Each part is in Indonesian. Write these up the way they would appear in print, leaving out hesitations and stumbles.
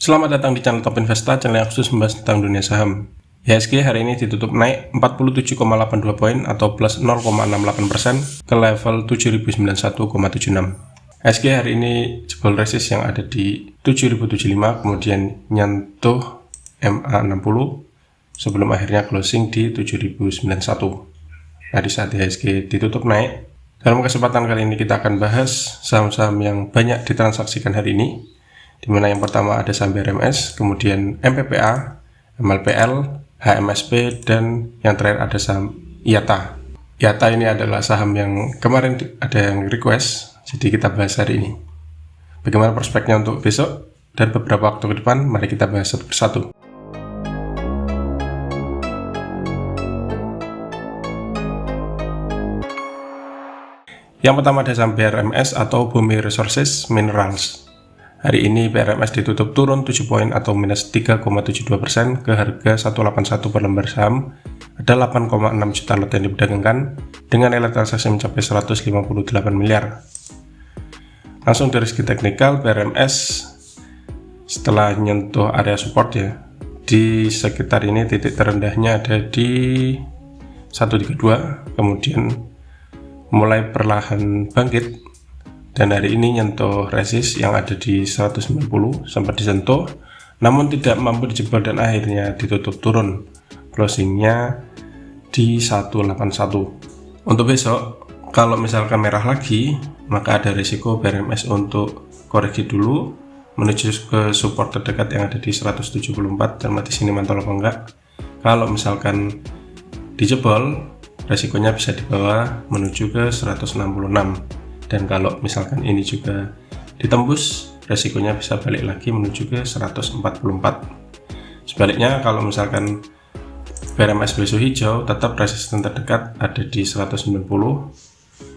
Selamat datang di channel Top Investa, channel yang khusus membahas tentang dunia saham. IHSG hari ini ditutup naik 47,82 poin atau plus 0,68% ke level 7091,76. IHSG hari ini jebol resist yang ada di 7075, kemudian nyentuh MA60 sebelum akhirnya closing di 7091. Nah, di saat IHSG ditutup naik, dalam kesempatan kali ini kita akan bahas saham-saham yang banyak ditransaksikan hari ini, di mana yang pertama ada saham BRMS, kemudian MPPA, MLPL, HMSP, dan yang terakhir ada saham IATA. IATA ini adalah saham yang kemarin ada yang request, jadi kita bahas hari ini. Bagaimana prospeknya untuk besok dan beberapa waktu ke depan, mari kita bahas satu persatu. Yang pertama ada saham BRMS atau Bumi Resources Minerals. Hari ini BRMS ditutup turun 7 poin atau minus 3,72% ke harga 181 per lembar saham. Ada 8,6 juta lot yang diperdagangkan dengan nilai transaksi mencapai 158 miliar. Langsung dari segi teknikal, BRMS setelah nyentuh area support ya, di sekitar ini titik terendahnya ada di 132, kemudian mulai perlahan bangkit. Dan hari ini nyentuh resist yang ada di 190, sempat disentuh namun tidak mampu dijebol dan akhirnya ditutup turun, closingnya di 181. Untuk besok, kalau misalkan merah lagi, maka ada risiko BRMS untuk koreksi dulu menuju ke support terdekat yang ada di 174, dan mati sini mantap apa enggak. Kalau misalkan dijebol, resikonya bisa dibawa menuju ke 166. Dan kalau misalkan ini juga ditembus, resikonya bisa balik lagi menuju ke 144. Sebaliknya, kalau misalkan BRMS besok hijau, tetap resisten terdekat ada di 190,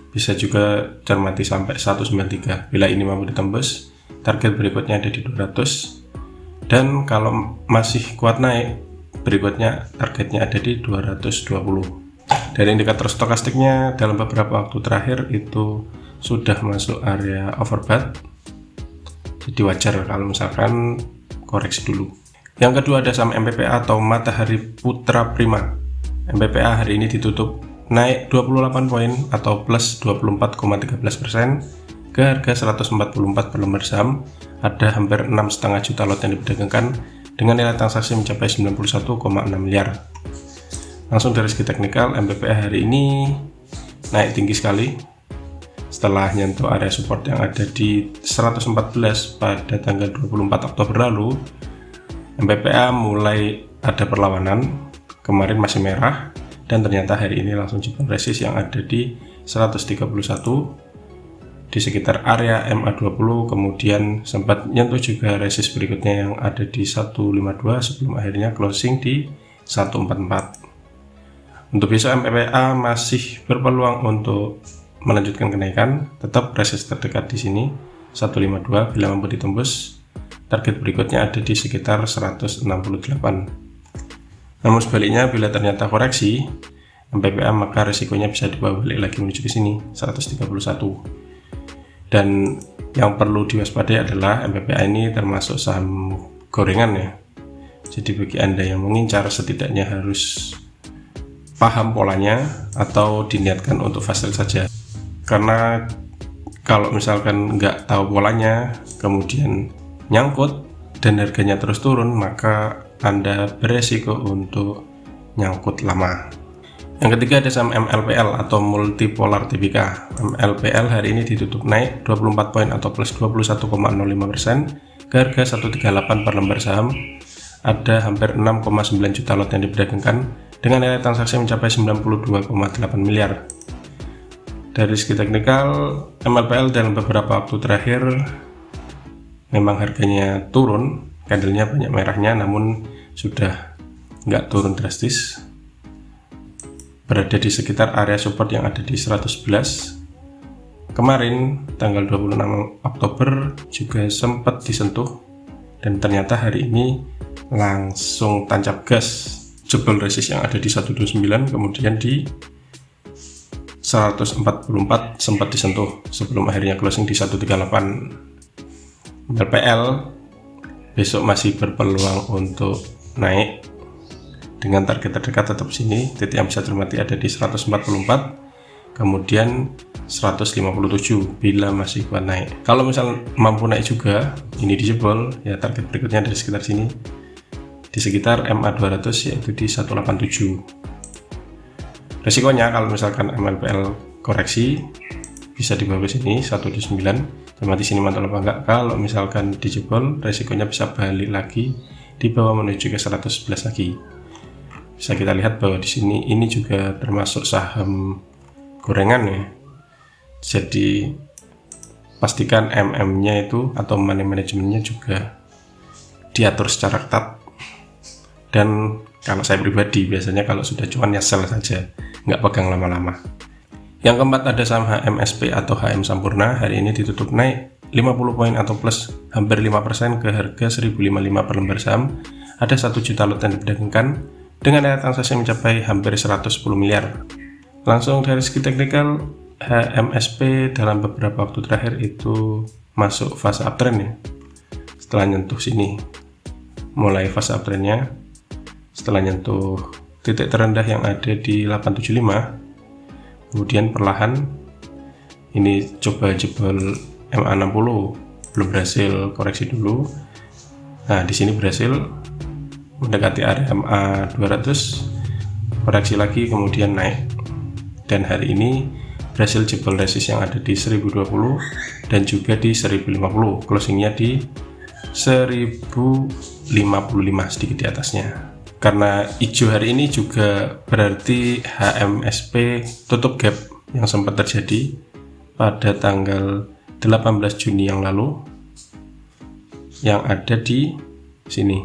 bisa juga cermati sampai 193. Bila ini mampu ditembus, target berikutnya ada di 200, dan kalau masih kuat naik, berikutnya targetnya ada di 220. Dari indikator stokastiknya dalam beberapa waktu terakhir itu sudah masuk area overbought, jadi wajar kalau misalkan koreksi dulu. Yang kedua ada saham MPPA atau Matahari Putra Prima. MPPA hari ini ditutup naik 28 poin atau plus 24,13% ke harga 144 per lembar saham. Ada hampir 6,5 juta lot yang diperdagangkan dengan nilai transaksi mencapai 91,6 miliar. Langsung dari segi teknikal, MPPA hari ini naik tinggi sekali setelah nyentuh area support yang ada di 114 pada tanggal 24 Oktober lalu. MPPA mulai ada perlawanan, kemarin masih merah, dan ternyata hari ini langsung jebol resist yang ada di 131 di sekitar area MA20, kemudian sempat nyentuh juga resist berikutnya yang ada di 152 sebelum akhirnya closing di 144. Untuk besok MPPA masih berpeluang untuk melanjutkan kenaikan, tetap resist terdekat di sini 152, bila mampu ditembus target berikutnya ada di sekitar 168. Namun sebaliknya, bila ternyata koreksi MPPA, maka risikonya bisa dibawa balik lagi menuju ke sini 131. Dan yang perlu diwaspadai adalah MPPA ini termasuk saham gorengan ya. Jadi bagi Anda yang mengincar, setidaknya harus paham polanya atau diniatkan untuk fast sell saja. Karena kalau misalkan nggak tahu polanya, kemudian nyangkut dan harganya terus turun, maka Anda beresiko untuk nyangkut lama. Yang ketiga ada saham MLPL atau Multipolar Tbk. MLPL hari ini ditutup naik 24 poin atau plus 21,05% ke harga 138 per lembar saham. Ada hampir 6,9 juta lot yang diperdagangkan dengan nilai transaksi mencapai 92,8 miliar. Dari segi teknikal, MLPL dalam beberapa waktu terakhir memang harganya turun, candlenya banyak merahnya, namun sudah nggak turun drastis, berada di sekitar area support yang ada di 111. Kemarin tanggal 26 Oktober juga sempat disentuh, dan ternyata hari ini langsung tancap gas, jebol resist yang ada di 129, kemudian di 144 sempat disentuh sebelum akhirnya closing di 138. MLPL besok masih berpeluang untuk naik dengan target terdekat tetap sini. Titik yang bisa cermati ada di 144, kemudian 157 bila masih kuat naik. Kalau misal mampu naik juga, ini dijebol, ya target berikutnya dari sekitar sini, di sekitar MA200 yaitu di 187. Resikonya kalau misalkan MLPL koreksi bisa di bawah sini 129, cermati sini mantul apa enggak. Kalau misalkan dijebol, resikonya bisa balik lagi di bawah menuju ke 111 lagi. Bisa kita lihat bahwa di sini ini juga termasuk saham gorengan ya. Jadi pastikan MM-nya itu atau money manajemennya juga diatur secara ketat. Dan kalau saya pribadi biasanya kalau sudah cuan ya sell saja, nggak pegang lama-lama. Yang keempat ada saham HMSP atau HM Sampurna. Hari ini ditutup naik 50 poin atau plus hampir 5% ke harga 1055 per lembar saham. Ada 1 juta lot yang diperdagangkan dengan nilai transaksi mencapai hampir 110 miliar. Langsung dari segi teknikal, HMSP dalam beberapa waktu terakhir itu masuk fase uptrend ya. Setelah nyentuh sini, mulai fase uptrendnya, setelah nyentuh titik terendah yang ada di 875, kemudian perlahan ini coba jebol MA60, belum berhasil, koreksi dulu. Nah, di sini berhasil mendekati area MA200, koreksi lagi kemudian naik, dan hari ini berhasil jebol resist yang ada di 1020 dan juga di 1050, closingnya di 1055 sedikit di atasnya. Karena hijau hari ini juga berarti HMSP tutup gap yang sempat terjadi pada tanggal 18 Juni yang lalu yang ada di sini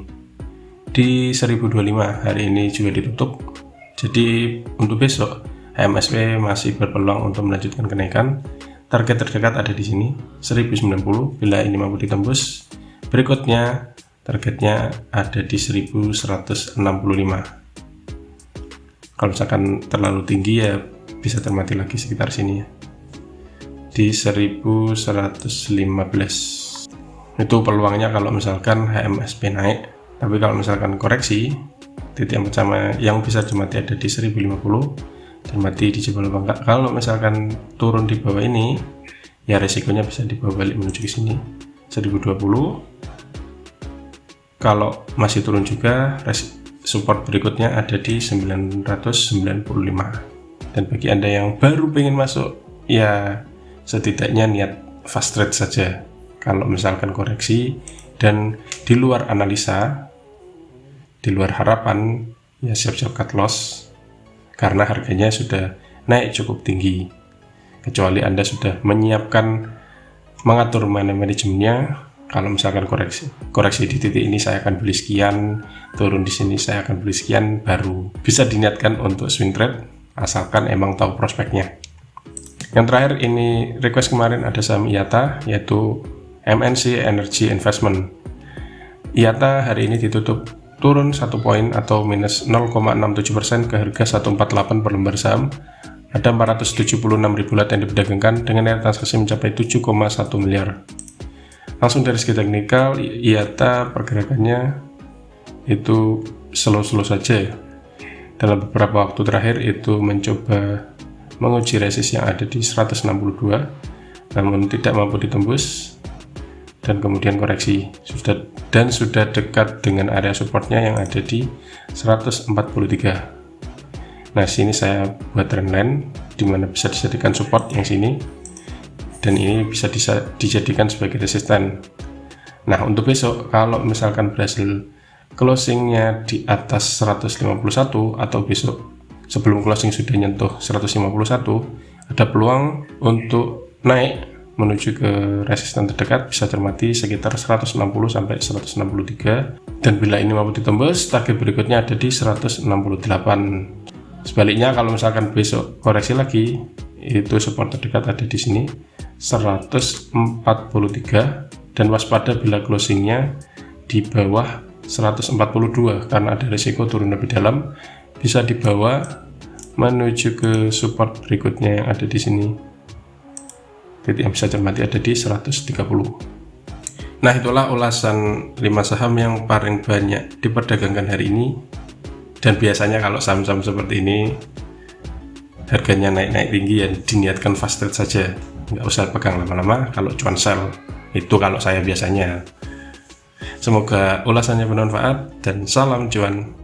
di 1025. Hari ini juga ditutup. Jadi untuk besok HMSP masih berpeluang untuk melanjutkan kenaikan. Target terdekat ada di sini 1090 bila ini mampu ditembus. Berikutnya targetnya ada di 1165. Kalau misalkan terlalu tinggi ya bisa termati lagi sekitar sini ya, di 1115. Itu peluangnya kalau misalkan HMSP naik. Tapi kalau misalkan koreksi, titik yang pertama yang bisa cermati ada di 1050, cermati di jebol apa enggak. Kalau misalkan turun di bawah ini, ya resikonya bisa dibawa balik menuju ke sini 1020. Kalau masih turun juga, support berikutnya ada di 995. Dan bagi Anda yang baru pengen masuk, ya setidaknya niat fast trade saja. Kalau misalkan koreksi dan di luar analisa, di luar harapan, ya siap-siap cut loss karena harganya sudah naik cukup tinggi. Kecuali Anda sudah menyiapkan, mengatur mana manajemennya. Kalau misalkan koreksi di titik ini saya akan beli sekian, turun di sini saya akan beli sekian, baru bisa diniatkan untuk swing trade asalkan emang tahu prospeknya. Yang terakhir ini request kemarin ada saham IATA yaitu MNC Energy Investment. IATA hari ini ditutup turun 1 poin atau minus 0,67% ke harga 148 per lembar saham. Ada 476.000 lot yang diperdagangkan dengan nilai transaksi mencapai 7,1 miliar. Langsung dari segi teknikal, IATA pergerakannya itu slow-slow saja. Dalam beberapa waktu terakhir itu mencoba menguji resist yang ada di 162, namun tidak mampu ditembus. Dan kemudian koreksi sudah dekat dengan area supportnya yang ada di 143. Nah, sini saya buat trendline di mana bisa dijadikan support yang sini dan ini bisa dijadikan sebagai resisten. Nah, untuk besok kalau misalkan berhasil closingnya di atas 151 atau besok sebelum closing sudah nyentuh 151, ada peluang untuk naik menuju ke resisten terdekat, bisa cermati sekitar 160 sampai 163, dan bila ini mampu ditembus, target berikutnya ada di 168. Sebaliknya kalau misalkan besok koreksi lagi, itu support terdekat ada di sini 143, dan waspada bila closingnya di bawah 142 karena ada risiko turun lebih dalam, bisa dibawa menuju ke support berikutnya yang ada di sini. Titik yang bisa cermati ada di 130. Nah, itulah ulasan 5 saham yang paling banyak diperdagangkan hari ini. Dan biasanya kalau saham-saham seperti ini harganya naik-naik tinggi ya diniatkan fast trade saja, nggak usah pegang lama-lama kalau cuan sell. Itu kalau saya biasanya. Semoga ulasannya bermanfaat dan salam cuan.